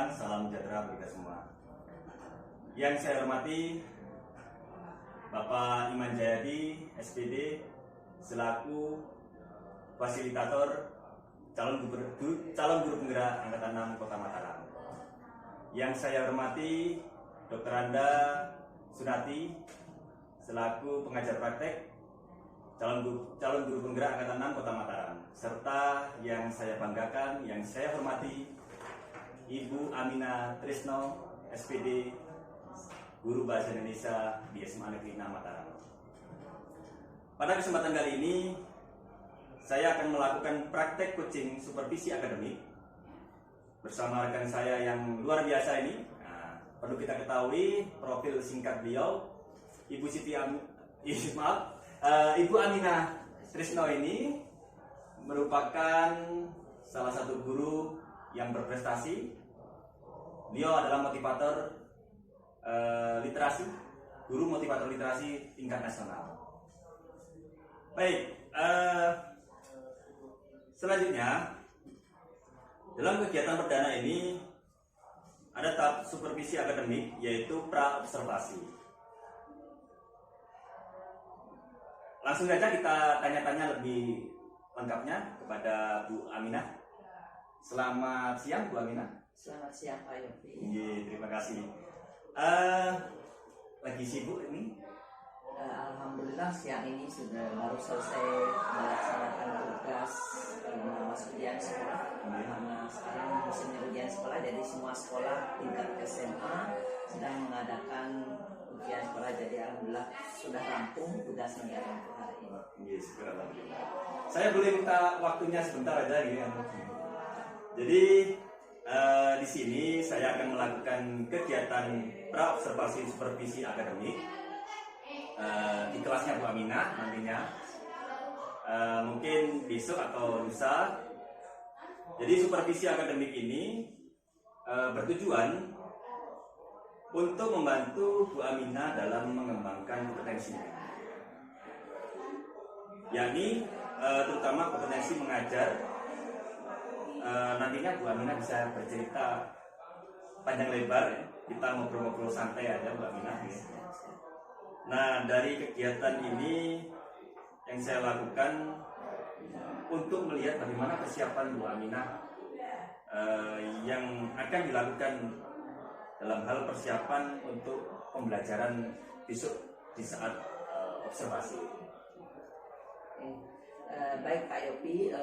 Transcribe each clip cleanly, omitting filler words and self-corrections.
siang, salam sejahtera bagi kita semua. Yang saya hormati Bapak Iman Jayadi, SPD, selaku fasilitator calon guru penggerak Angkatan 6 Kota Mataram. Yang saya hormati Dr. Anda Sunati, selaku pengajar praktek calon guru penggerak Angkatan 6 Kota Mataram, serta yang saya banggakan, yang saya hormati Ibu Aminah Trisno, SPD, Guru Bahasa Indonesia di SMA Negeri 6 Mataram. Pada kesempatan kali ini, saya akan melakukan praktek coaching supervisi akademik bersama rekan saya yang luar biasa ini. Nah, perlu kita ketahui profil singkat beliau, Ibu Aminah Trisno ini merupakan salah satu guru yang berprestasi. Beliau adalah motivator literasi, guru motivator literasi tingkat nasional. Baik, selanjutnya dalam kegiatan perdana ini ada tahap supervisi akademik, yaitu pra-observasi. Langsung saja kita tanya-tanya lebih lengkapnya kepada Bu Aminah. Selamat siang, Bu Aminah. Selamat siang Pak Yopi. Terima kasih. Lagi sibuk ini? Alhamdulillah siang ini sudah baru selesai melaksanakan tugas masuk ujian sekolah. Karena sekarang musimnya ujian sekolah, jadi semua sekolah tingkat SMA sedang mengadakan ujian sekolah. Jadi alhamdulillah sudah rampung tugasnya untuk hari ini. Alhamdulillah. Saya boleh minta waktunya sebentar aja ya. Jadi di sini saya akan melakukan kegiatan pra-observasi supervisi akademik di kelasnya Bu Aminah nantinya, mungkin besok atau lusa. Jadi supervisi akademik ini bertujuan untuk membantu Bu Aminah dalam mengembangkan kompetensinya, yakni terutama kompetensi mengajar. Nantinya Bu Aminah bisa bercerita panjang lebar ya. Kita ngobrol-ngobrol santai aja Bu Aminah ya. Nah, dari kegiatan ini yang saya lakukan untuk melihat bagaimana persiapan Bu Aminah yang akan dilakukan dalam hal persiapan untuk pembelajaran besok di saat observasi. Baik Pak Yopi,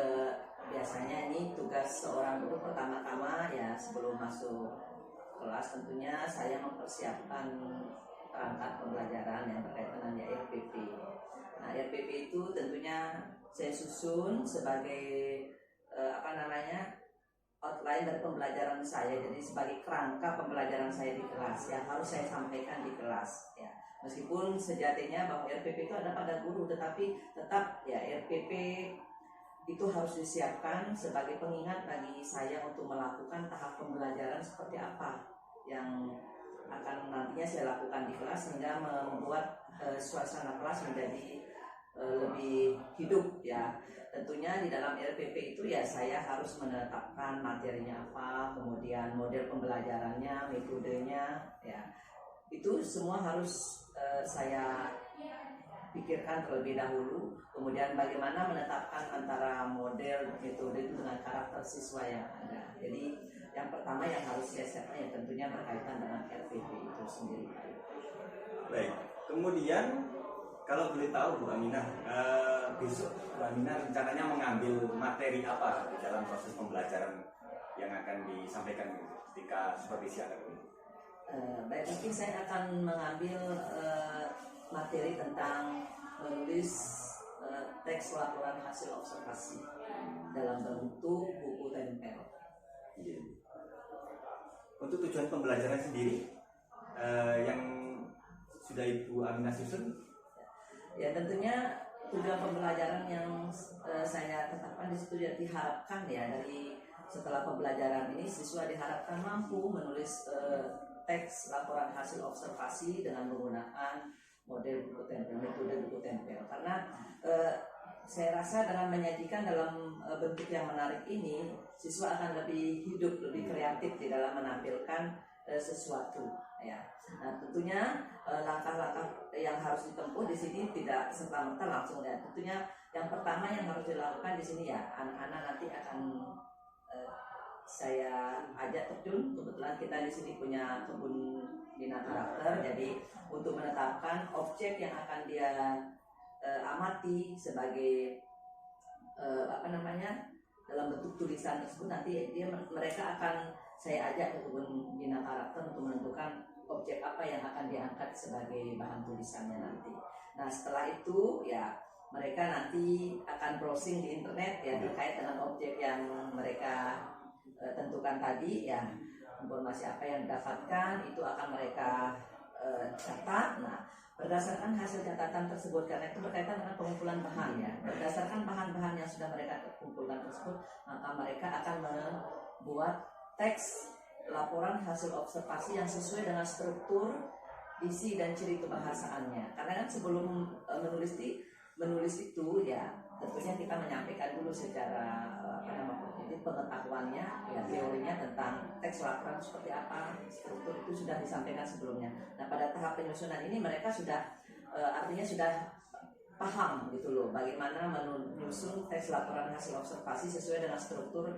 biasanya ini tugas seorang guru pertama-tama ya, sebelum masuk kelas tentunya saya mempersiapkan perangkat pembelajaran yang berkaitan dengan RPP. Nah, RPP itu tentunya saya susun sebagai outline dari pembelajaran saya. Jadi sebagai kerangka pembelajaran saya di kelas yang harus saya sampaikan di kelas ya. Meskipun sejatinya bahwa RPP itu ada pada guru, tetapi tetap ya RPP itu harus disiapkan sebagai pengingat bagi saya untuk melakukan tahap pembelajaran seperti apa yang akan nantinya saya lakukan di kelas, sehingga membuat suasana kelas menjadi lebih hidup ya. Tentunya di dalam RPP itu ya saya harus menetapkan materinya apa, kemudian model pembelajarannya, metodenya ya. Itu semua harus saya pikirkan terlebih dahulu, kemudian bagaimana menetapkan antara model metode itu dengan karakter siswa yang ada. Jadi yang pertama yang harus saya siapkan ya tentunya berkaitan dengan RPP itu sendiri. Baik, kemudian kalau boleh tahu Bu Aminah, besok Bu Aminah rencananya mengambil materi apa di dalam proses pembelajaran yang akan disampaikan ketika supervisi akademik? Baik, mungkin saya akan mengambil materi tentang menulis teks laporan hasil observasi dalam bentuk buku tempel. Untuk tujuan pembelajaran sendiri yang sudah Ibu Aminah susun? Ya tentunya tujuan pembelajaran yang saya tetapkan di situ diharapkan ya, dari setelah pembelajaran ini siswa diharapkan mampu menulis teks laporan hasil observasi dengan menggunakan model buku tempel, metode buku tempel. Karena saya rasa dengan menyajikan dalam bentuk yang menarik ini, siswa akan lebih hidup, lebih kreatif di dalam menampilkan sesuatu. Ya. Nah, tentunya langkah-langkah yang harus ditempuh di sini tidak serta-merta langsung ya. Tentunya yang pertama yang harus dilakukan di sini ya, anak-anak nanti akan saya ajak terjun. Kebetulan kita di sini punya kebun bina karakter, jadi untuk menetapkan objek yang akan dia amati sebagai dalam bentuk tulisan tersebut, nanti mereka akan saya ajak ke kebun bina karakter untuk menentukan objek apa yang akan diangkat sebagai bahan tulisannya nanti. Nah, setelah itu ya mereka nanti akan browsing di internet ya terkait dengan objek yang mereka tentukan tadi ya, informasi apa yang didapatkan itu akan mereka catat. Nah, berdasarkan hasil catatan tersebut, karena itu berkaitan dengan pengumpulan bahan ya, berdasarkan bahan-bahan yang sudah mereka kumpulkan tersebut, maka mereka akan membuat teks laporan hasil observasi yang sesuai dengan struktur, isi dan ciri kebahasaannya. Karena kan sebelum menulis itu ya tentunya kita menyampaikan dulu secara pengetahuannya ya, teorinya tentang teks laporan seperti apa, struktur itu sudah disampaikan sebelumnya. Nah, pada tahap penyusunan ini mereka sudah artinya sudah paham gitu loh bagaimana menyusun teks laporan hasil observasi sesuai dengan struktur,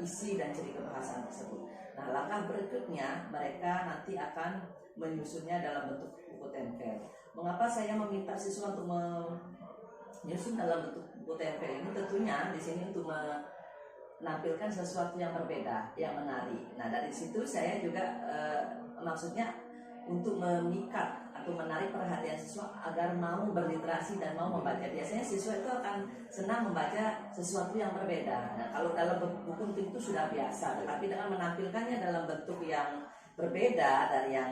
isi dan ciri kebahasaan tersebut. Nah, langkah berikutnya mereka nanti akan menyusunnya dalam bentuk buku tempel. Mengapa saya meminta siswa untuk menyusun dalam bentuk buku tempel ini? Tentunya di sini untuk menampilkan sesuatu yang berbeda, yang menarik. Nah, dari situ saya juga maksudnya untuk memikat atau menarik perhatian siswa agar mau berliterasi dan mau membaca. Biasanya siswa itu akan senang membaca sesuatu yang berbeda. Nah, kalau dalam buku itu sudah biasa, tetapi dengan menampilkannya dalam bentuk yang berbeda dari yang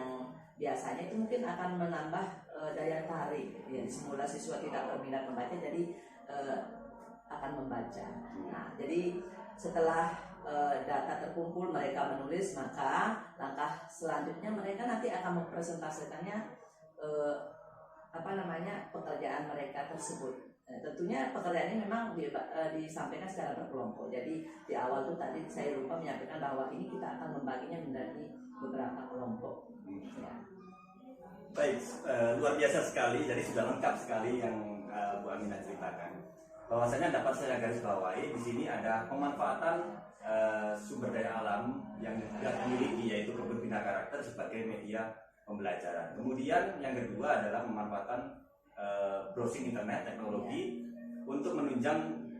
biasanya itu mungkin akan menambah daya tarik. Ya, semula siswa tidak berminat membaca, jadi akan membaca. Nah, jadi setelah data terkumpul mereka menulis, maka langkah selanjutnya mereka nanti akan mempresentasikannya pekerjaan mereka tersebut. Tentunya pekerjaan ini memang disampaikan secara berkelompok. Jadi di awal tuh tadi saya lupa menyampaikan bahwa ini kita akan membaginya menjadi beberapa kelompok. Ya. Baik, luar biasa sekali. Jadi sudah lengkap sekali yang Bu Aminah ceritakan. Bahwasanya dapat saya garis bawahi di sini ada pemanfaatan sumber daya alam yang kita miliki, yaitu kebun bina karakter sebagai media pembelajaran. Kemudian yang kedua adalah pemanfaatan browsing internet teknologi untuk menunjang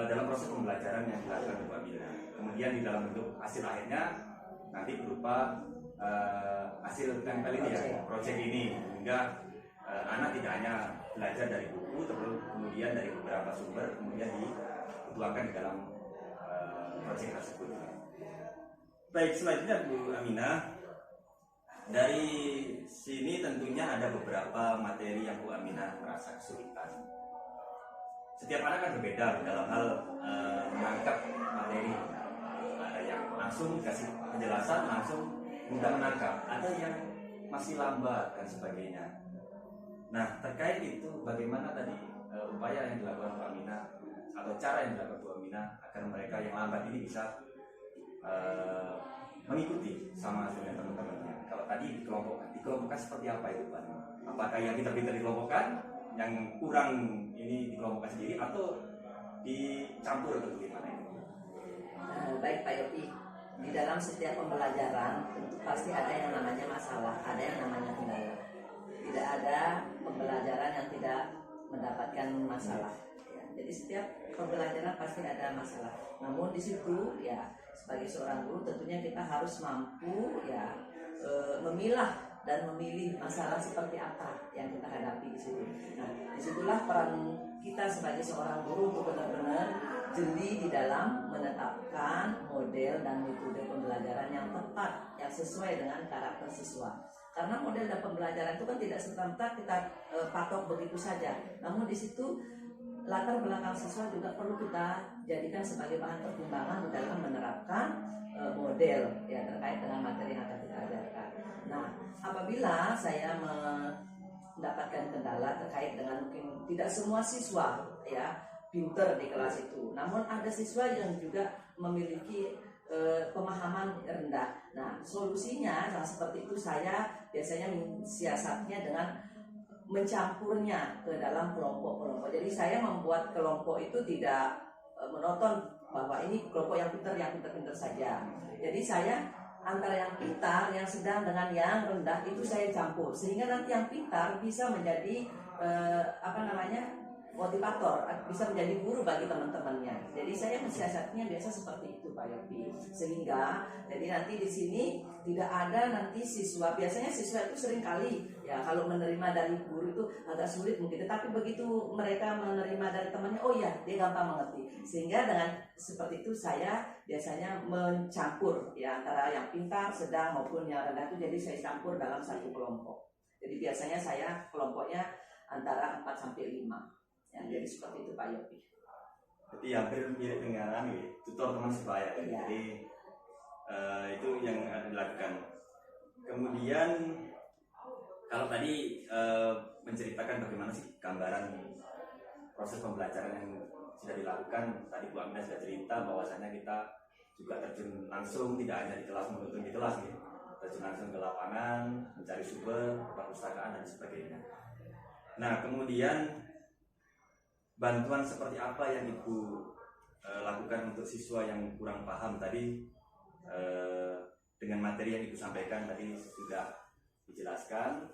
dalam proses pembelajaran yang dilakukan Bu Aminah. Kemudian di dalam bentuk hasil akhirnya nanti berupa hasil tempel ini ya, proyek ini, sehingga anak tidak hanya belajar dari buku, kemudian dari beberapa sumber, kemudian dituangkan di dalam proyek tersebut. Baik, selanjutnya Bu Aminah, dari sini tentunya ada beberapa materi yang Bu Aminah merasa kesulitan. Setiap anak kan berbeda dalam hal menangkap materi. Ada yang langsung dikasih penjelasan, langsung mudah menangkap, ada yang masih lambat dan sebagainya. Nah, terkait itu bagaimana tadi upaya yang dilakukan Bu Aminah atau cara yang dilakukan Bu Aminah agar mereka yang lambat ini bisa mengikuti sama dengan teman-temannya. Kalau tadi dikelompokkan seperti apa itu Pak? Apakah yang pintar-pintar dikelompokkan, yang kurang ini dikelompokkan sendiri, atau dicampur atau bagaimana itu? Baik Pak Yopi, di dalam setiap pembelajaran tentu pasti ada yang namanya masalah, ada yang namanya kendala. Tidak ada pembelajaran yang tidak mendapatkan masalah. Ya, jadi setiap pembelajaran pasti ada masalah. Namun di situ ya sebagai seorang guru tentunya kita harus mampu ya memilah dan memilih masalah seperti apa yang kita hadapi di situ. Nah, disitulah peran kita sebagai seorang guru untuk benar-benar jeli di dalam menetapkan model dan metode pembelajaran yang tepat, yang sesuai dengan karakter siswa. Karena model dan pembelajaran itu kan tidak serta-merta kita patok begitu saja. Namun di situ latar belakang siswa juga perlu kita jadikan sebagai bahan pertimbangan dalam menerapkan model ya terkait dengan materi yang akan kita ajarkan. Nah, apabila saya mendapatkan kendala terkait dengan mungkin tidak semua siswa ya pinter di kelas itu. Namun ada siswa yang juga memiliki pemahaman rendah. Nah, solusinya nah, seperti itu saya biasanya mensiasatnya dengan mencampurnya ke dalam kelompok-kelompok. Jadi saya membuat kelompok itu tidak monoton bahwa ini kelompok yang pintar saja. Jadi saya antara yang pintar, yang sedang dengan yang rendah itu saya campur sehingga nanti yang pintar bisa menjadi motivator, bisa menjadi guru bagi teman-temannya. Jadi saya mensiasatnya biasa seperti itu Pak Yopi. Sehingga jadi nanti di sini tidak ada nanti siswa. Biasanya siswa itu sering kali ya kalau menerima dari guru itu agak sulit mungkin. Tetapi begitu mereka menerima dari temannya, oh ya dia gampang mengerti. Sehingga dengan seperti itu saya biasanya mencampur ya antara yang pintar, sedang maupun yang rendah itu. Jadi saya campur dalam satu kelompok. Jadi biasanya saya kelompoknya antara 4 sampai 5. Ya, jadi seperti itu Pak Yopi. Jadi hampir mirip dengan tutor teman sebaya. Ya. Jadi itu yang dilakukan. Kemudian kalau tadi menceritakan bagaimana sih gambaran proses pembelajaran yang sudah dilakukan, tadi Bu Aminah sudah cerita bahwasanya kita juga terjun langsung, tidak hanya di kelas menuntun di kelas, gitu. Terjun langsung ke lapangan, mencari sumber, perpustakaan dan sebagainya. Nah, kemudian bantuan seperti apa yang Ibu lakukan untuk siswa yang kurang paham tadi dengan materi yang Ibu sampaikan tadi sudah dijelaskan,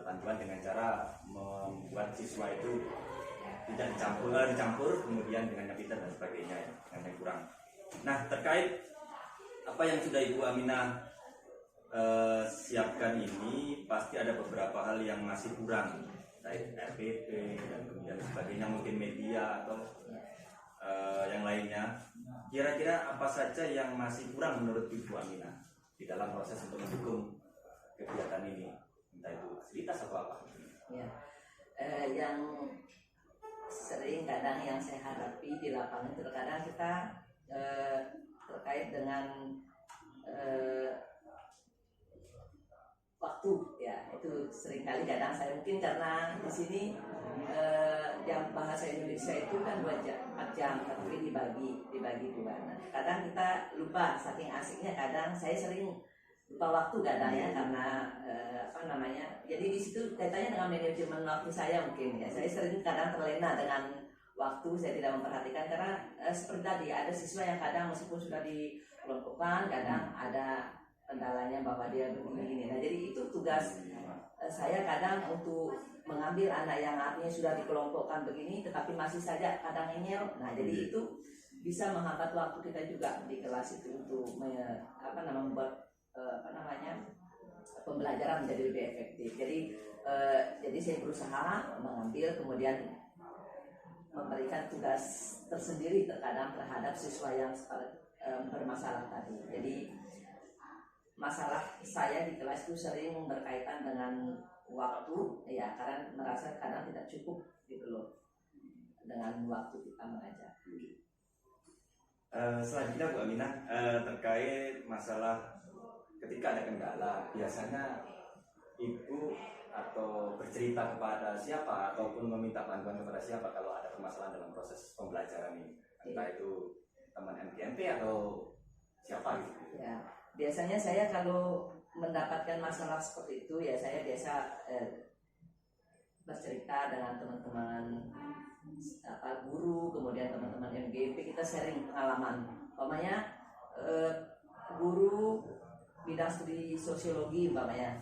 bantuan dengan cara membuat siswa itu tidak dicampur kemudian dengan yang pintar dan sebagainya ya, dengan yang kurang. Nah, terkait apa yang sudah Ibu Aminah siapkan ini, pasti ada beberapa hal yang masih kurang, baik RPP dan kemudian sebagainya, mungkin media atau yang lainnya. Kira-kira apa saja yang masih kurang menurut Ibu Aminah di dalam proses untuk mendukung kegiatan ini, entah itu fasilitas atau apa? Ya, yang sering kadang yang saya hadapi di lapangan terkadang kita terkait dengan waktu ya, itu seringkali kadang saya mungkin karena di sini yang bahasa Indonesia itu kan 4 jam tapi dibagi 2. Nah, kadang kita lupa saking asiknya, kadang saya sering lupa waktu kadang ya karena jadi di situ kaitannya dengan manajemen waktu saya mungkin ya. Saya sering kadang terlena dengan waktu, saya tidak memperhatikan karena seperti tadi ada siswa yang kadang meskipun sudah dikelompokkan kadang ada kendalanya bahwa dia begini. Nah, jadi itu tugas saya kadang untuk mengambil anak yang artinya sudah dikelompokkan begini tetapi masih saja kadang ngeyel. Nah, jadi itu bisa menghambat waktu kita juga di kelas itu untuk membuat pembelajaran menjadi lebih efektif. Jadi saya berusaha mengambil kemudian memberikan tugas tersendiri terkadang terhadap siswa yang bermasalah tadi. Jadi masalah saya di kelas itu sering berkaitan dengan waktu ya, karena merasa kadang tidak cukup gitu loh dengan waktu kita mengajar. Selanjutnya Bu Aminah, terkait masalah ketika ada kendala, biasanya Ibu atau bercerita kepada siapa ataupun meminta bantuan kepada siapa kalau ada permasalahan dalam proses pembelajaran ini, entah itu teman MGMP atau siapa gitu? Ya, biasanya saya kalau mendapatkan masalah seperti itu ya saya biasa bercerita dengan teman-teman guru, kemudian teman-teman MGP, kita sharing pengalaman. Umpamanya guru bidang studi sosiologi umpamanya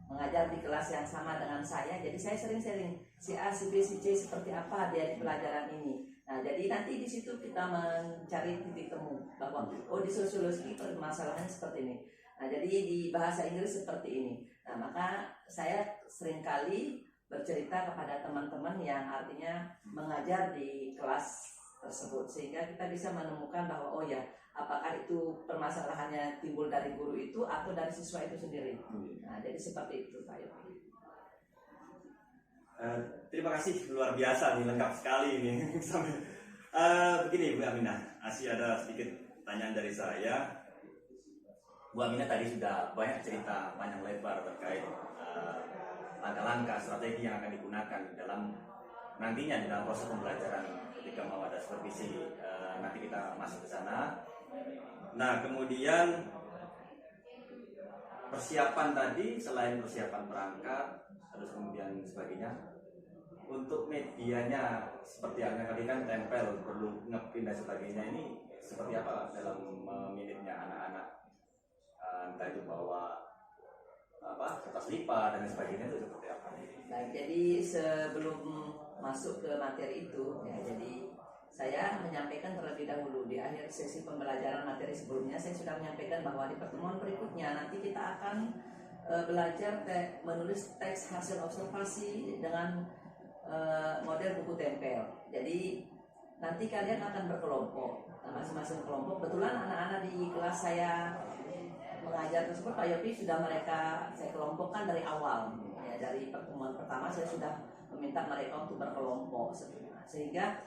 mengajar di kelas yang sama dengan saya, jadi saya sering sharing si A, si B, si C seperti apa dia di pelajaran ini. Nah, jadi nanti di situ kita mencari titik temu bahwa di sosiologi permasalahannya seperti ini. Nah, jadi di bahasa Inggris seperti ini. Nah, maka saya seringkali bercerita kepada teman-teman yang artinya mengajar di kelas tersebut sehingga kita bisa menemukan bahwa apakah itu permasalahannya timbul dari guru itu atau dari siswa itu sendiri. Nah, jadi seperti itu Pak Yopi. Terima kasih, luar biasa nih, lengkap sekali ini. Begini Bu Aminah, masih ada sedikit pertanyaan dari saya. Bu Aminah tadi sudah banyak cerita panjang lebar terkait langkah-langkah strategi yang akan digunakan dalam nantinya di dalam proses pembelajaran ketika mau ada supervisi, nanti kita masuk ke sana. Nah, kemudian persiapan tadi, selain persiapan perangkat terus kemudian sebagainya, untuk medianya seperti yang tadi kan tempel, perlu ngepin dan sebagainya, ini seperti apa dalam meminitnya anak-anak, entah itu bawa kertas lipat dan sebagainya, itu seperti apa? Baik, jadi sebelum masuk ke materi itu, ya, jadi saya menyampaikan terlebih dahulu di akhir sesi pembelajaran materi sebelumnya, saya sudah menyampaikan bahwa di pertemuan berikutnya nanti kita akan belajar menulis teks hasil observasi dengan model buku tempel. Jadi nanti kalian akan berkelompok, masing-masing kelompok. Kebetulan anak-anak di kelas saya mengajar tersebut, Pak Yopi sudah saya kelompokkan dari awal. Ya, dari pertemuan pertama saya sudah meminta mereka untuk berkelompok, sehingga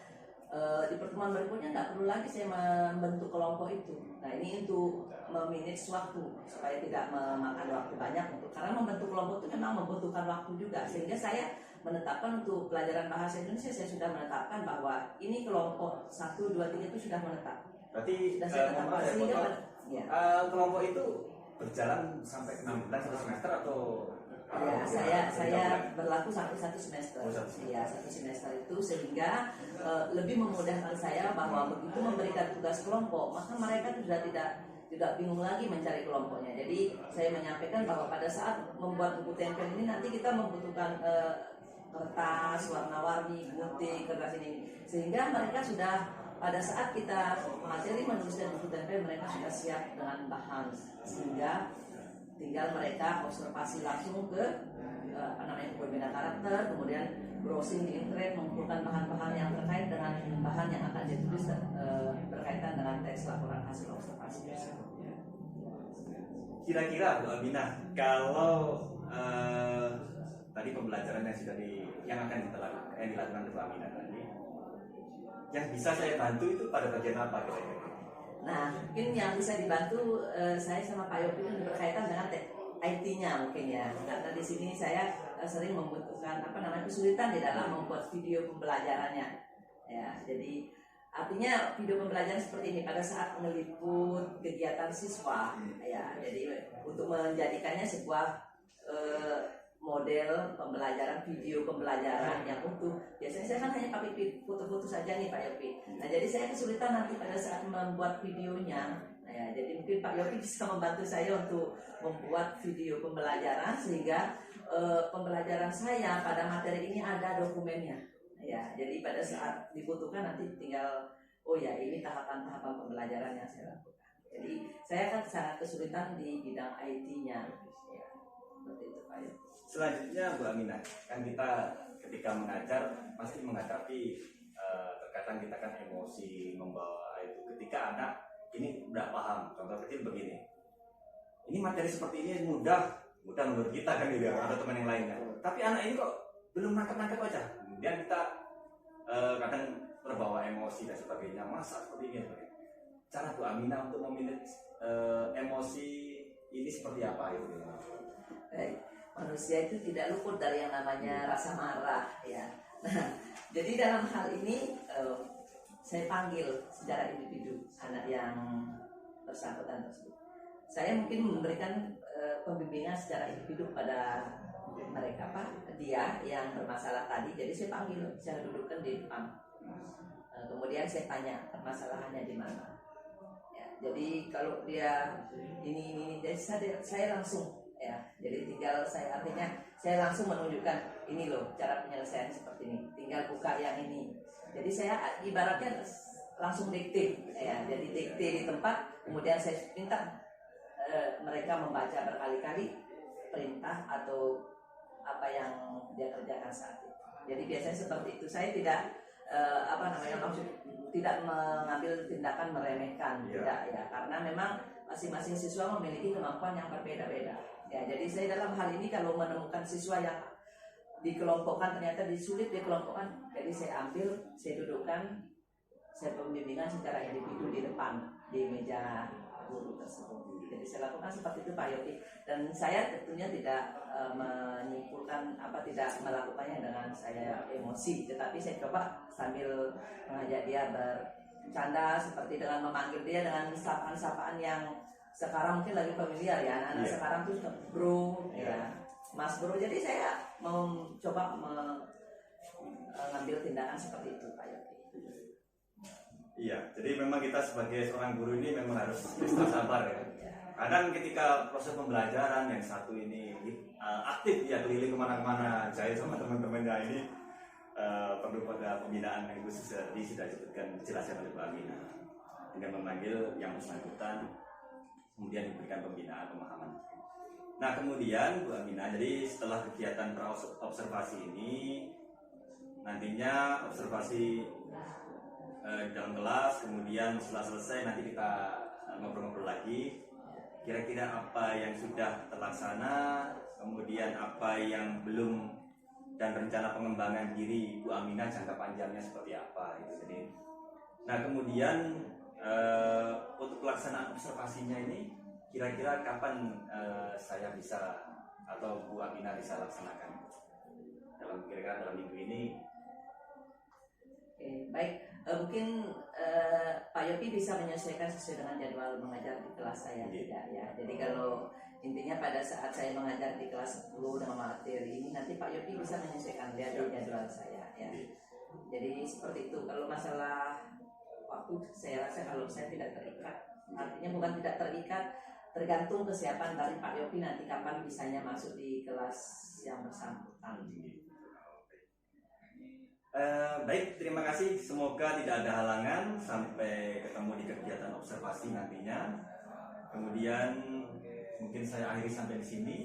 di pertemuan berikutnya nggak perlu lagi saya membentuk kelompok itu. Nah, ini untuk memanage waktu supaya tidak memakan waktu banyak, karena membentuk kelompok itu memang membutuhkan waktu juga. Sehingga saya menetapkan untuk pelajaran bahasa Indonesia, saya sudah menetapkan bahwa ini kelompok 1, 2, 3 itu sudah menetap. Berarti sudah saya tetapkan sehingga kelompok itu berjalan sampai 6 bulan 1 semester atau? Ya, saya berlaku sampai 1 semester. Iya, 1 semester itu, sehingga lebih memudahkan saya bahwa begitu memberikan tugas kelompok, maka mereka sudah tidak bingung lagi mencari kelompoknya. Jadi saya menyampaikan bahwa pada saat membuat buku tempel ini nanti kita membutuhkan kertas warna-warni, gunting, kertas ini, sehingga mereka sudah pada saat kita materi menuliskan buku tempel, mereka sudah siap dengan bahan, sehingga tinggal mereka observasi langsung ke pembeda karakter, kemudian browsing di internet, mengumpulkan bahan-bahan yang terkait dengan bahan yang akan ditulis berkaitan dengan teks laporan hasil observasi tersebut. Kira-kira Bu Aminah, kalau tadi pembelajaran yang akan dilakukan Bu Aminah tadi, yang bisa saya bantu itu pada bagian apa kira-kira? Nah, mungkin yang bisa dibantu saya sama Pak Yopi itu berkaitan dengan IT-nya mungkin ya. Karena di sini saya sering membutuhkan kesulitan di dalam membuat video pembelajarannya. Ya, jadi artinya video pembelajaran seperti ini pada saat meliput kegiatan siswa, ya. Jadi untuk menjadikannya sebuah model pembelajaran, video pembelajaran yang utuh. Biasanya saya kan hanya pakai foto-foto saja nih Pak Yopi. Nah, jadi saya kesulitan nanti pada saat membuat videonya. Nah, ya, jadi mungkin Pak Yopi bisa membantu saya untuk membuat video pembelajaran sehingga pembelajaran saya pada materi ini ada dokumennya. Ya, jadi pada saat dibutuhkan nanti tinggal ini tahapan-tahapan pembelajaran yang saya lakukan. Jadi saya kan sangat kesulitan di bidang IT-nya. Ya, seperti itu Pak Yopi. Selanjutnya Bu Aminah, kan kita ketika mengajar pasti menghadapi terkadang kita kan emosi membawa itu. Ketika anak ini udah paham, contoh kecil begini, ini materi seperti ini mudah menurut kita kan gitu, atau teman yang lainnya. Tapi anak ini kok belum nangkep aja. Kemudian kita kadang terbawa emosi dan sebagainya. Masa seperti ini? Cara Bu Aminah untuk memanage emosi ini seperti apa itu? Baik. Manusia itu tidak luput dari yang namanya rasa marah, ya. Nah, jadi dalam hal ini saya panggil secara individu anak yang bersangkutan tersebut. Saya mungkin memberikan pembimbingan secara individu pada mereka, dia yang bermasalah tadi. Jadi saya panggil, saya dudukkan di depan. Kemudian saya tanya permasalahannya di mana. Ya, jadi kalau dia ini, jadi saya langsung. Ya, jadi tinggal saya langsung menunjukkan ini loh cara penyelesaian seperti ini. Tinggal buka yang ini. Jadi saya ibaratnya langsung dikte, ya. Jadi dikte di tempat, kemudian saya minta mereka membaca berkali-kali perintah atau apa yang dia kerjakan saat itu. Jadi biasanya seperti itu. Saya tidak maksud tidak mengambil tindakan meremehkan, tidak ya, karena memang masing-masing siswa memiliki kemampuan yang berbeda-beda. Ya, jadi saya dalam hal ini kalau menemukan siswa yang dikelompokkan ternyata sulit dikelompokkan, jadi saya ambil, saya dudukkan, saya pembimbingan secara individu di depan di meja guru tersebut. Jadi saya lakukan seperti itu Pak Yopi. Dan saya tentunya tidak menyimpulkan tidak melakukannya dengan saya emosi, tetapi saya coba sambil mengajak dia bercanda, seperti dengan memanggil dia dengan sapaan-sapaan yang sekarang mungkin lagi familiar ya, anak-anak sekarang tuh bro, ya mas bro. Jadi saya mau coba mengambil tindakan seperti itu Pak Yopi. Iya, jadi memang kita sebagai seorang guru ini memang harus ekstra sabar ya. Kadang ketika proses pembelajaran yang satu ini aktif ya, keliling kemana-mana, jahit sama teman-temannya ini perlu pada pembinaan yang khusus tadi sudah disebutkan jelasnya oleh Bu Amina, dengan memanggil yang bersangkutan, kemudian diberikan pembinaan pemahaman. Nah kemudian Bu Amina, jadi setelah kegiatan observasi ini, nantinya observasi dalam kelas, kemudian setelah selesai nanti kita ngobrol-ngobrol lagi. Kira-kira apa yang sudah terlaksana, kemudian apa yang belum, dan rencana pengembangan diri Bu Aminah jangka panjangnya seperti apa gitu. Jadi, nah kemudian untuk pelaksanaan observasinya ini kira-kira kapan saya bisa atau Bu Aminah bisa laksanakan kira-kira dalam minggu ini? Oke, baik. Mungkin Pak Yopi bisa menyesuaikan sesuai dengan jadwal mengajar di kelas saya, tidak ya. Jadi kalau intinya pada saat saya mengajar di kelas 10 dengan materi ini, nanti Pak Yopi bisa menyesuaikan dia di jadwal saya ya. Jadi seperti itu. Kalau masalah waktu, saya rasa kalau saya tidak terikat, artinya bukan tidak terikat, tergantung kesiapan dari Pak Yopi nanti kapan bisanya masuk di kelas yang bersangkutan. Baik, terima kasih. Semoga tidak ada halangan sampai ketemu di kegiatan observasi nantinya. Kemudian mungkin saya akhiri sampai di sini.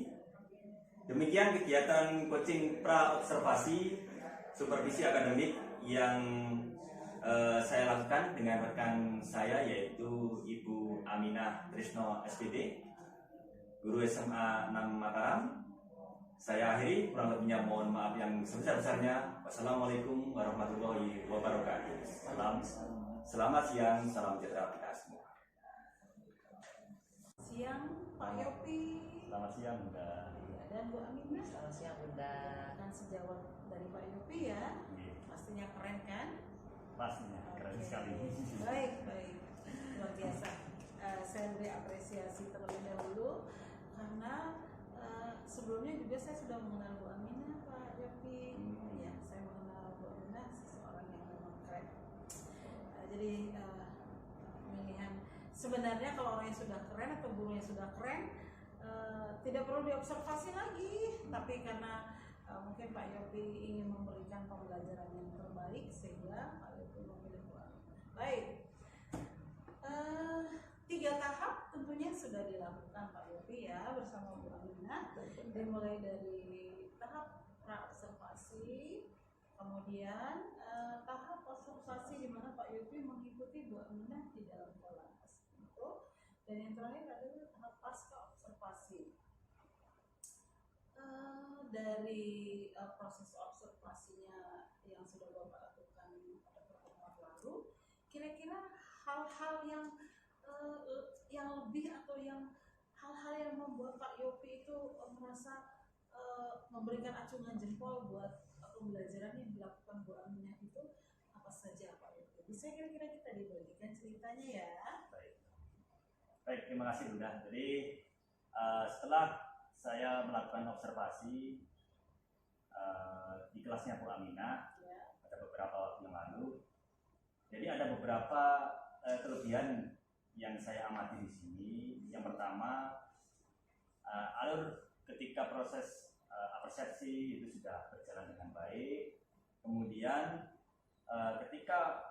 Demikian kegiatan coaching pra observasi supervisi akademik yang saya lakukan dengan rekan saya, yaitu Ibu Aminah Trisno SPD, guru SMA 6 Mataram. Saya akhiri, kurang lebihnya mohon maaf yang sebesar-besarnya. Wassalamualaikum warahmatullahi wabarakatuh. Selamat siang, salam sejahtera kita semua. Siang Pak Yopi. Selamat siang Bunda. Dan Bu Aminah. Selamat siang Bunda. Dan sejawat dari Pak Yopi ya. Pastinya keren kan? Pastinya keren sekali. Baik, luar biasa. Saya beri apresiasi terlebih dahulu karena sebelumnya juga saya sudah mengenal Bu Aminah Pak Yopi. Ya, saya mengenal Bu Aminah, seseorang yang memang keren. Jadi pemilihan sebenarnya kalau orang yang sudah keren atau guru yang sudah keren tidak perlu diobservasi lagi, tapi karena mungkin Pak Yopi ingin memberikan pembelajaran yang terbaik sehingga Pak Yopi memilih Bu Aminah. Baik, 3 tahap tentunya sudah dilakukan Pak Yopi ya bersama Bu Aminah, dimulai dari tahap pra observasi, kemudian tahap observasi di mana Pak Yopi mengikuti Bu Aminah di dalam kelas itu, dan yang terakhir adalah tahap pasca observasi. Dari proses observasinya yang sudah Bapak lakukan pada pertemuan lalu, kira-kira hal-hal yang lebih atau hal-hal yang membuat Pak Yopi itu merasa memberikan acungan jempol buat pembelajaran yang dilakukan Bu Aminah itu apa saja Pak Yopi? Bisa kira-kira kita dibagikan ceritanya ya? Baik, terima kasih Bunda. Jadi setelah saya melakukan observasi di kelasnya Bu Aminah pada beberapa waktu yang lalu, jadi ada beberapa kelebihan yang saya amati di sini. Yang pertama, alur ketika proses persepsi itu sudah berjalan dengan baik. Kemudian ketika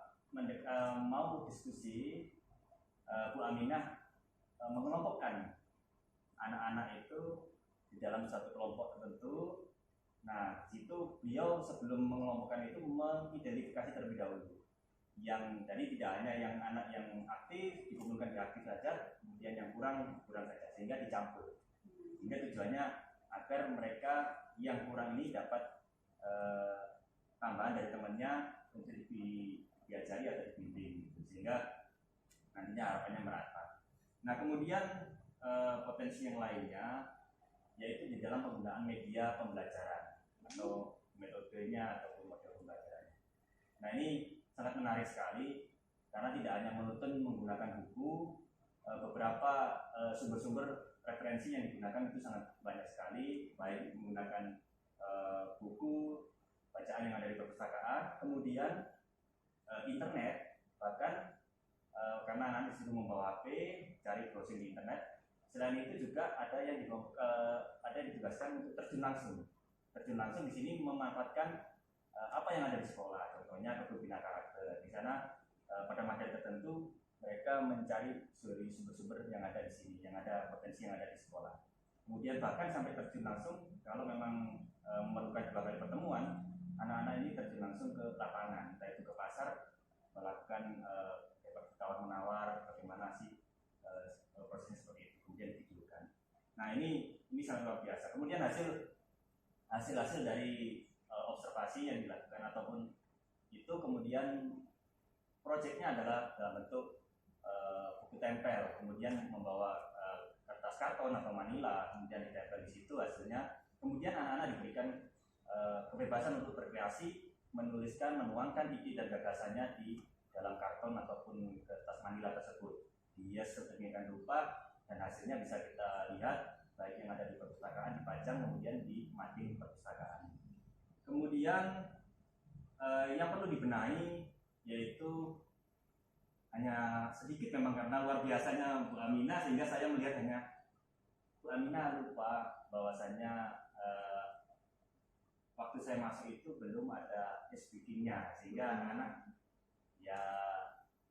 mau diskusi, Bu Aminah mengelompokkan anak-anak itu di dalam satu kelompok tertentu. Nah, di situ beliau sebelum mengelompokkan itu mengidentifikasi terlebih dahulu. Yang jadi tidak hanya yang anak yang aktif dikumpulkan di aktif saja, kemudian yang kurang saja, sehingga dicampur. Sehingga tujuannya agar mereka yang kurang ini dapat tambahan dari temannya untuk diajari atau dibimbing, sehingga nantinya harapannya merata. Nah kemudian potensi yang lainnya, yaitu di dalam penggunaan media pembelajaran atau metodenya ataupun model pembelajarannya. Nah, ini sangat menarik sekali karena tidak hanya menuntun menggunakan buku, beberapa sumber-sumber referensi yang digunakan itu sangat banyak sekali, baik menggunakan buku bacaan yang ada di perpustakaan, kemudian internet, bahkan karena anak di situ membawa HP, cari browsing di internet. Selain itu juga ada yang ditugaskan untuk terjun langsung. Terjun langsung di sini memanfaatkan apa yang ada di sekolah, contohnya kepemimpinan karakter. Di sana pada materi tertentu mereka mencari dari sumber-sumber yang ada di sini, yang ada potensi yang ada di sekolah. Kemudian bahkan sampai terjun langsung, kalau memang memerlukan 2 kali pertemuan, anak-anak ini terjun langsung ke lapangan, entah itu ke pasar, melakukan tawar menawar, bagaimana sih prosesnya seperti itu, kemudian divideokan. Nah, ini sangat luar biasa. Kemudian hasil dari observasi yang dilakukan ataupun itu kemudian proyeknya adalah dalam bentuk buku tempel, kemudian membawa kertas karton atau manila, kemudian ditempel di situ hasilnya. Kemudian anak-anak diberikan kebebasan untuk berkreasi, menuliskan, menuangkan ide dan gagasannya di dalam karton ataupun kertas manila tersebut. Dihias sedemikian rupa dan hasilnya bisa kita lihat baik yang ada di perpustakaan, dipajang, kemudian di mading perpustakaan. Kemudian yang perlu dibenahi yaitu hanya sedikit memang karena luar biasanya Bu Aminah, sehingga saya melihat hanya Bu Aminah lupa bahwasannya waktu saya masuk itu belum ada speaking-nya, sehingga anak-anak ya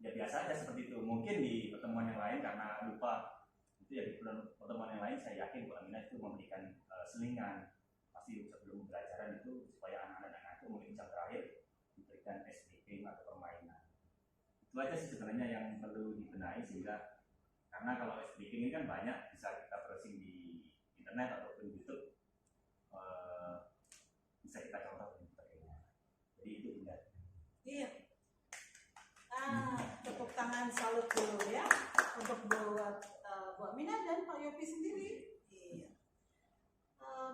biasa aja seperti itu. Mungkin di pertemuan yang lain karena lupa itu ya, di pertemuan yang lain saya yakin Bu Aminah itu memberikan selingan pasti sebelum pembelajaran itu supaya anak-anak itu mungkin jam terakhir diberikan speaking atau permainan. Itu aja sih sebenarnya yang perlu dibenahi, sehingga karena kalau speaking ini kan banyak bisa kita browsing di internet ataupun YouTube, bisa kita contoh dan sebagainya. Jadi itu benar. Iya. Tepuk tangan salut dulu ya untuk buat Bu Aminah dan Pak Yopi sendiri. Iya.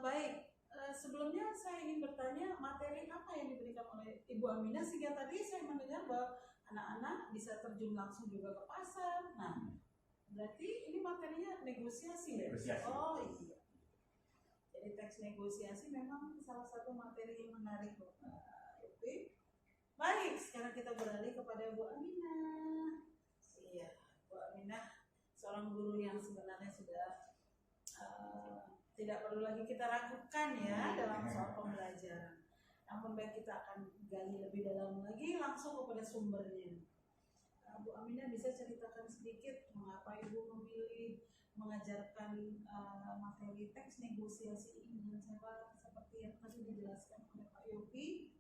Baik. Sebelumnya saya ingin bertanya materi apa yang diberikan oleh Ibu Aminah sehingga tadi saya mendengar bahwa anak-anak bisa terjun langsung juga ke pasar. Nah, berarti ini materinya negosiasi ya? Negosiasi. Oh iya. Jadi teks negosiasi memang salah satu materi yang menarik loh Pak Yopi. Baik, sekarang kita beralih kepada Bu Aminah. Iya, Bu Aminah seorang guru yang sebenarnya sudah tidak perlu lagi kita ragukan ya dalam soal pembelajaran. Namun baik, kita akan gali lebih dalam lagi langsung kepada sumbernya. Bu Aminah bisa ceritakan sedikit mengapa Ibu memilih mengajarkan materi teks negosiasi ini dengan cara seperti yang tadi dijelaskan oleh Pak Yopi?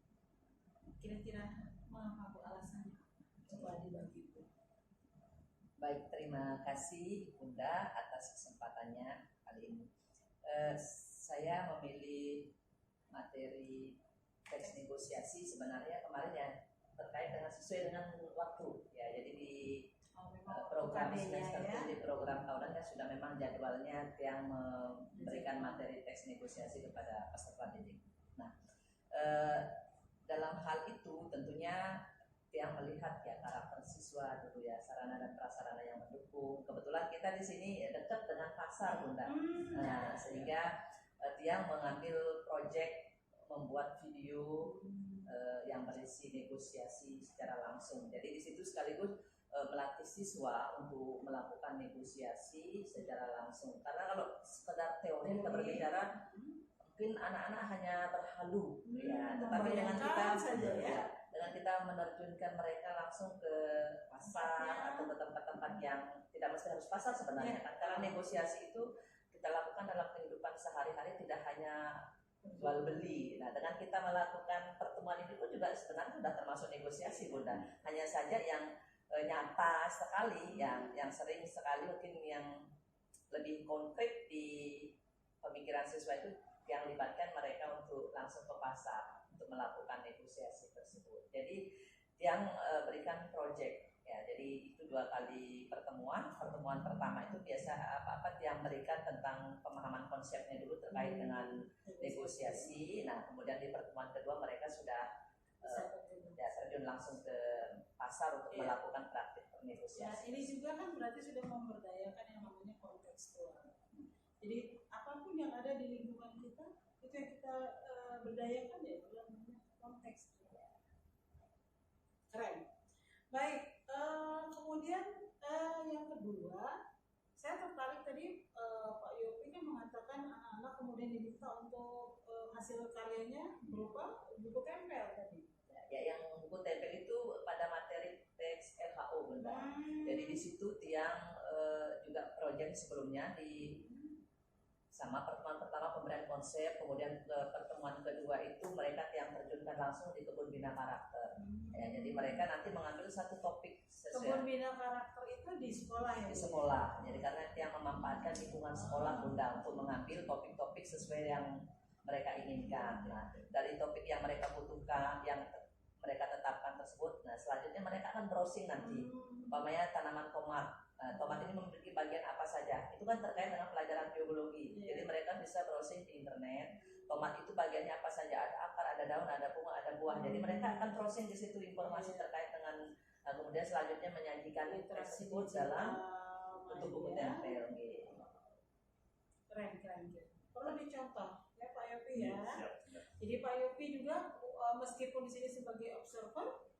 Kira-kira mengapa Bu alasannya? Coba dibagi Bu. Baik, terima kasih Bunda atas kesempatannya kali ini. Saya memilih materi teks negosiasi sebenarnya kemarin ya terkait dengan sesuai dengan waktu ya. Jadi di program semester ya? di program tahunan kan sudah memang jadwalnya yang memberikan materi teks negosiasi kepada peserta didik. Nah, dalam hal itu tentunya yang melihat ya karakter siswa dulu ya, sarana dan prasarana yang mendukung. Kebetulan kita di sini dekat dengan pasar Bunda. Nah, sehingga Tiang mengambil proyek membuat video yang berisi negosiasi secara langsung. Jadi di situ sekaligus melatih siswa untuk melakukan negosiasi secara langsung. Karena kalau sekedar teori kita berbicara mungkin anak-anak hanya terhalu ya, tetapi dengan kita saja, ya. Dengan kita menerjunkan mereka langsung ke pasar atau ke tempat-tempat yang tidak mesti harus pasar sebenarnya kan, karena negosiasi itu kita lakukan dalam kehidupan sehari-hari, tidak hanya jual beli. Nah, dengan kita melakukan pertemuan ini pun juga sebenarnya sudah termasuk negosiasi Bunda. Hanya saja yang nyata sekali, yang sering sekali mungkin yang lebih konkret di pemikiran siswa itu yang libatkan mereka untuk langsung ke pasar untuk melakukan negosiasi tersebut. Jadi yang berikan proyek Ya, jadi itu 2 kali pertemuan. Pertemuan pertama itu biasa apa-apa yang berikan tentang pemahaman konsepnya dulu terkait dengan negosiasi. Nah, kemudian di pertemuan kedua mereka sudah ya terjun langsung ke pasar untuk melakukan praktik Ya, negosiasi. ini juga kan berarti sudah memberdayakan yang namanya kontekstual. Jadi apapun yang ada di lingkungan kita itu yang kita berdayakan ya itu namanya konteks. Keren. Baik, kemudian yang kedua, saya tertarik tadi Pak Yopi kan mengatakan anak-anak kemudian diminta untuk hasil karyanya berupa buku tempel tadi. Ya, yang buku tempel itu pada materi teks LHO Bunda. Jadi di situ Tiang juga proyek sebelumnya di sama pertemuan pertama pemberian konsep, kemudian ke pertemuan kedua itu mereka yang terjunkan langsung di kebun bina karakter. Ya, jadi mereka nanti mengambil satu topik Kebun sesuai bina karakter itu di sekolah ya? di sekolah. Jadi karena yang memanfaatkan lingkungan sekolah Bunda untuk mengambil topik-topik sesuai yang mereka inginkan. Nah, dari topik yang mereka butuhkan, yang mereka tetapkan tersebut, nah selanjutnya mereka akan browsing nanti. Umpamanya tanaman tomat. Nah, tomat ini memiliki bagian apa saja? Itu kan terkait dengan pelajaran biologi. Jadi mereka bisa browsing di internet. Tomat itu bagiannya apa saja? Ada akar, ada daun, ada bunga, ada buah. Jadi mereka akan browsing di situ informasi terkait dengan. Nah, kemudian selanjutnya menyajikan tersebut dalam bentuk buku tempel. Keren. Perlu dicontoh ya Pak Yopi ya. Siap. Jadi Pak Yopi juga meskipun di sini sebagai observer,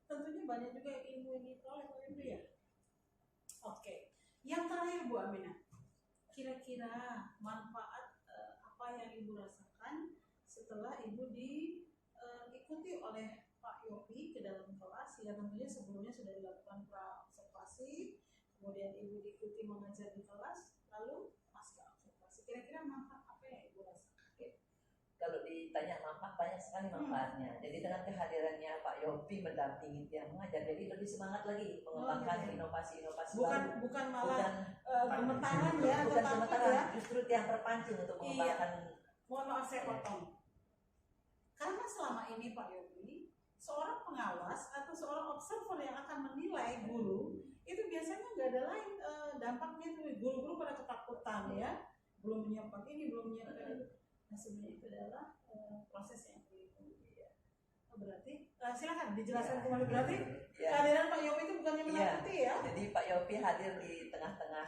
tentunya banyak juga ilmu yang diperoleh Pak Yopi ya. Oke, yang terakhir Bu Aminah, kira-kira manfaat apa yang Ibu rasakan setelah Ibu diikuti oleh Pak Yopi ke dalam kelas? Ya tentunya sebelumnya sudah dilakukan pra-observasi, kemudian Ibu diikuti mengajar di kelas, lalu pasca observasi. Kira-kira manfaat apa yang Ibu rasakan? Kalau ditanya manfaat, banyak sekali manfaatnya. Jadi dengan kehadirannya Pak Yopi mendampingi Tiang mengajar, jadi lebih semangat lagi mengembangkan inovasi-inovasi baru. Bukan malah gemetaran ya, bukan tetapi gemetaran, ya, justru Tiang terpancing untuk mengembangkan. Mohon maaf saya potong. Karena selama ini Pak Yopi, seorang pengawas atau seorang observer yang akan menilai guru, itu biasanya nggak ada lain dampaknya tuh, guru-guru pada ketakutan ya, belum menyiapkan ini, belum menyiapkan itu. Nah sebenarnya itu adalah proses yang ya. Berarti silakan dijelaskan kembali. Berarti kehadiran Pak Yopi itu bukannya menakuti ya? Jadi Pak Yopi hadir di tengah-tengah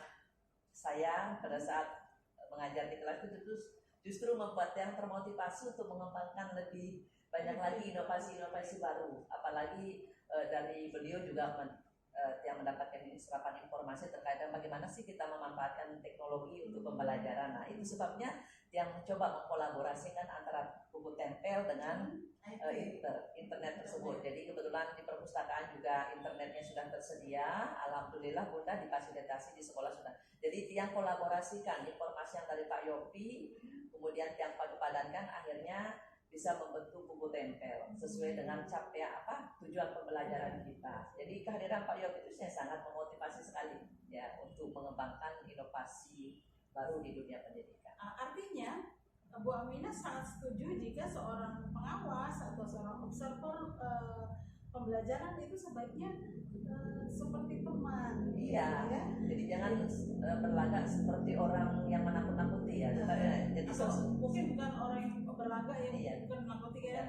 saya pada saat mengajar di kelas itu justru membuat yang termotivasi untuk mengembangkan lebih banyak lagi inovasi-inovasi baru. Apalagi dari beliau juga yang mendapatkan serapan informasi terkait dengan bagaimana sih kita memanfaatkan teknologi untuk pembelajaran. Nah itu sebabnya yang mencoba mengkolaborasikan antara buku tempel dengan internet tersebut. Jadi kebetulan di perpustakaan juga internetnya sudah tersedia. Alhamdulillah Bunda difasilitasi di sekolah sudah. Jadi yang kolaborasikan informasi yang dari Pak Yopi, kemudian yang padu-padankan akhirnya bisa membentuk buku tempel sesuai dengan tujuan pembelajaran kita. Jadi kehadiran Pak Yopi itu sangat memotivasi sekali ya untuk mengembangkan inovasi baru di dunia pendidikan. Artinya Bu Aminah sangat setuju jika seorang pengawas atau seorang observer pembelajaran itu sebaiknya seperti teman. Iya. Ya? Jadi jangan berlagak seperti orang yang menakut-nakuti ya. Jadi mungkin bukan orang yang berlagak yang bukan menakuti ya.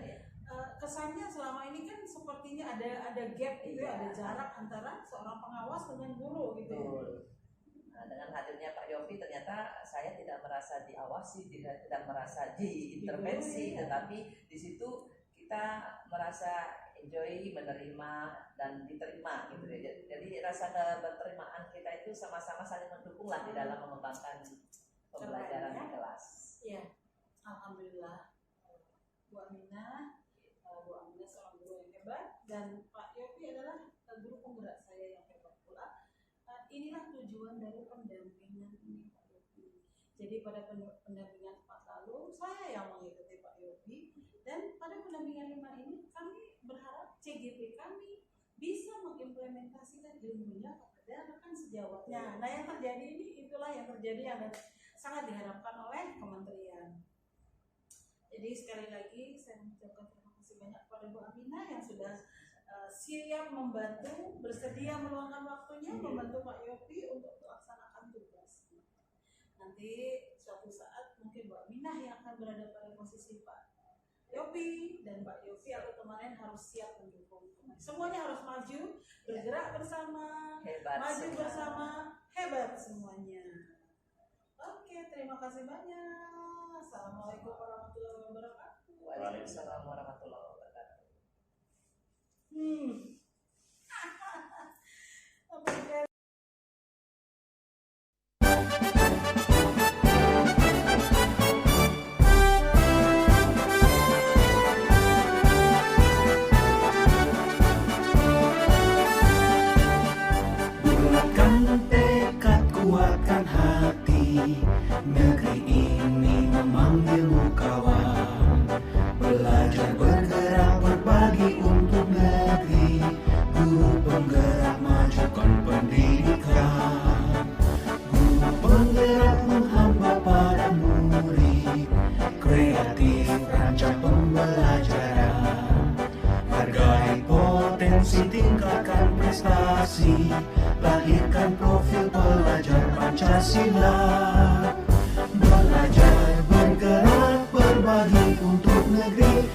Kesannya selama ini kan sepertinya ada gap gitu, ada jarak antara seorang pengawas dengan guru gitu. Betul. Nah, dengan hadirnya Pak Yopi ternyata saya tidak merasa diawasi, tidak merasa diintervensi, tetapi di situ kita merasa enjoy, menerima dan diterima gitu. Jadi rasa keberterimaan kita itu sama-sama saling mendukung lah di dalam mengembangkan pembelajaran di kelas. Iya, alhamdulillah Bu Aminah seorang guru yang hebat dan Pak Yopi adalah guru penggerak saya yang hebat pula. Inilah tujuan dari pendampingan ini Pak Yopi. Jadi pada pendampingan 4 lalu saya yang mengikuti Pak Yopi dan pada pendampingan 5 ini kami berharap CGP kami bisa mengimplementasikan ilmunya kepada rekan sejawatnya. Nah yang terjadi ini itulah yang terjadi yang sangat diharapkan oleh kementerian. Jadi sekali lagi saya mengucapkan terima kasih banyak kepada Bu Aminah yang sudah siap membantu, bersedia meluangkan waktunya membantu Pak Yopi untuk melaksanakan tugas. Nanti suatu saat mungkin Mbak Minah yang akan berada pada posisi Pak Yopi, dan Pak Yopi atau teman-teman harus siap mendukung. Semuanya harus maju, bergerak bersama, Hebat maju semua. bersama, hebat semuanya. Oke, terima kasih banyak. Assalamualaikum warahmatullahi wabarakatuh. Waalaikumsalam warahmatullahi wabarakatuh. Oke. Bulatkan tekad, kuatkan hati. Negeri ini memanggilmu kawan. Belajar, bergerak, berbagi untuk negeri. Guru penggerak, majukan pendidikan. Guru penggerak menghamba pada murid. Kreatif, rancang pembelajaran. Hargai potensi, tingkatkan prestasi. Lahirkan profil pelajar Pancasila. Belajar, bergerak, berbagi untuk negeri.